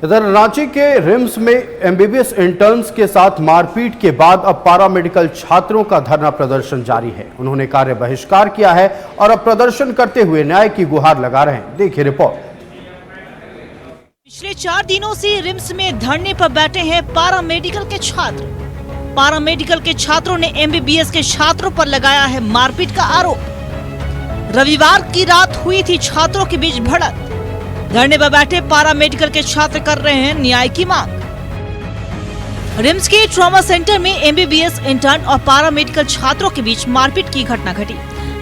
इधर रांची के रिम्स में एमबीबीएस इंटर्न्स के साथ मारपीट के बाद अब पारामेडिकल छात्रों का धरना प्रदर्शन जारी है। उन्होंने कार्य बहिष्कार किया है और अब प्रदर्शन करते हुए न्याय की गुहार लगा रहे हैं। देखिए रिपोर्ट। पिछले 4 दिनों से रिम्स में धरने पर बैठे हैं पारामेडिकल के छात्र। पारामेडिकल के छात्रों ने एमबीबीएस के छात्रों पर लगाया है मारपीट का आरोप। रविवार की रात हुई थी छात्रों के बीच भिड़ंत। धरने पर बैठे पारामेडिकल के छात्र कर रहे हैं न्याय की मांग। रिम्स के ट्रॉमा सेंटर में एमबीबीएस इंटर्न और पारामेडिकल छात्रों के बीच मारपीट की घटना घटी।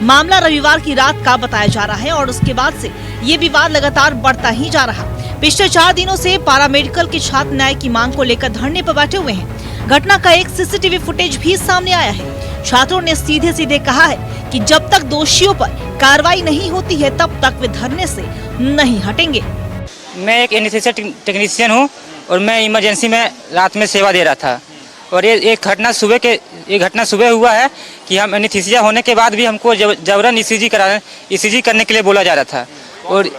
मामला रविवार की रात का बताया जा रहा है और उसके बाद से ये विवाद लगातार बढ़ता ही जा रहा। पिछले 4 दिनों से पारामेडिकल के छात्र न्याय की मांग को लेकर धरने पर बैठे हुए हैं। घटना का एक सीसीटीवी फुटेज भी सामने आया है। छात्रों ने सीधे सीधे कहा है कि जब तक दोषियों पर कार्रवाई नहीं होती है तब तक वे धरने से नहीं हटेंगे। मैं एक एनेस्थीसिया टेक्नीशियन हूँ और मैं इमरजेंसी में रात में सेवा दे रहा था और ये घटना सुबह हुआ है कि हम एनेस्थीसिया होने के बाद भी हमको जबरन ईसीजी करने के लिए बोला जा रहा था और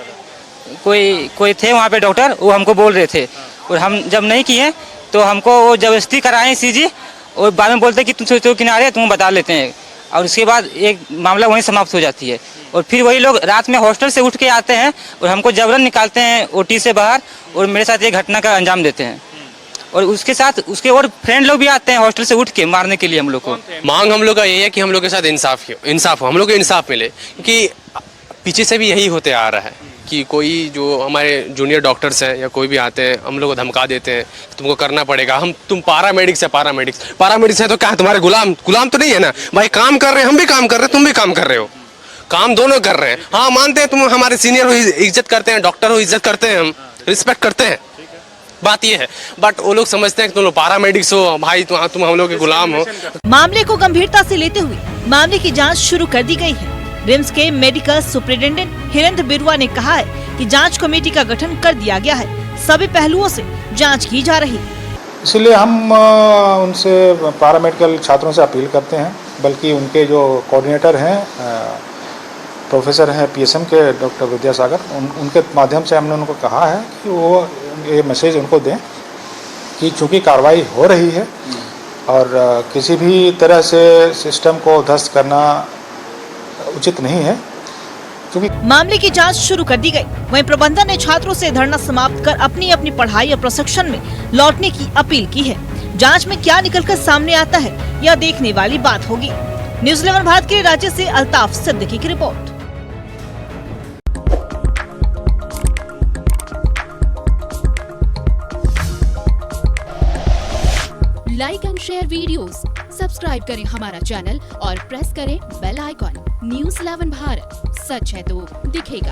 कोई थे वहाँ पे डॉक्टर, वो हमको बोल रहे थे और हम जब नहीं किए तो हमको वो जबरदस्ती कराए ईसीजी और बाद में बोलते कि तुम तो किनारे तुम बता लेते हैं और उसके बाद एक मामला वहीं समाप्त हो जाती है। और फिर वही लोग रात में हॉस्टल से उठ के आते हैं और हमको जबरन निकालते हैं ओटी से बाहर और मेरे साथ ये घटना का अंजाम देते हैं। और उसके साथ उसके और फ्रेंड लोग भी आते हैं हॉस्टल से उठ के मारने के लिए हम लोग को। मांग हम लोग का यही है कि हम लोग के साथ इंसाफ हो, हम लोग को इंसाफ मिले, क्योंकि पीछे से भी यही होते आ रहा है कि कोई जो हमारे जूनियर डॉक्टर्स हैं या कोई भी आते हैं हम लोग को धमका देते हैं तुमको करना पड़ेगा। तुम पारामेडिक्स है तो क्या तुम्हारे गुलाम तो नहीं है ना भाई। काम कर रहे हैं, हम भी काम कर रहे हैं, तुम भी काम कर रहे हो, काम दोनों कर रहे हैं। हाँ मानते हैं, तुम हमारे सीनियर हो, इज्जत करते हैं, डॉक्टर हो, इज्जत करते हैं, हम रिस्पेक्ट करते हैं, बात ये है। बट वो लोग समझते हैं कि तुम लोग पारामेडिक्स हो भाई, तुम हम लोग के गुलाम हो। मामले को गंभीरता से लेते हुए मामले की जांच शुरू कर दी गई है। रिम्स के मेडिकल सुपरिटेंडेंट हिरेंद्र बिरुआ ने कहा है कि जांच कमेटी का गठन कर दिया गया है, सभी पहलुओं से जांच की जा रही है। इसलिए हम उनसे पारामेडिकल छात्रों से अपील करते हैं, बल्कि उनके जो कोऑर्डिनेटर हैं प्रोफेसर हैं पीएसएम के डॉक्टर विद्यासागर, उनके माध्यम से हमने उनको कहा है कि वो ये मैसेज उनको दें कि चूँकि कार्रवाई हो रही है और किसी भी तरह से सिस्टम को ध्वस्त करना उचित नहीं है। क्योंकि मामले की जांच शुरू कर दी गई। वहीं प्रबंधन ने छात्रों से धरना समाप्त कर अपनी अपनी पढ़ाई और प्रशिक्षण में लौटने की अपील की है। जांच में क्या निकलकर सामने आता है यह देखने वाली बात होगी। न्यूज़ 11 भारत के राज्य से अल्ताफ सिद्दीकी की report. Like and share videos, subscribe करें हमारा चैनल और प्रेस करें बेल आइकॉन। न्यूज़ 11 भारत, सच है तो दिखेगा।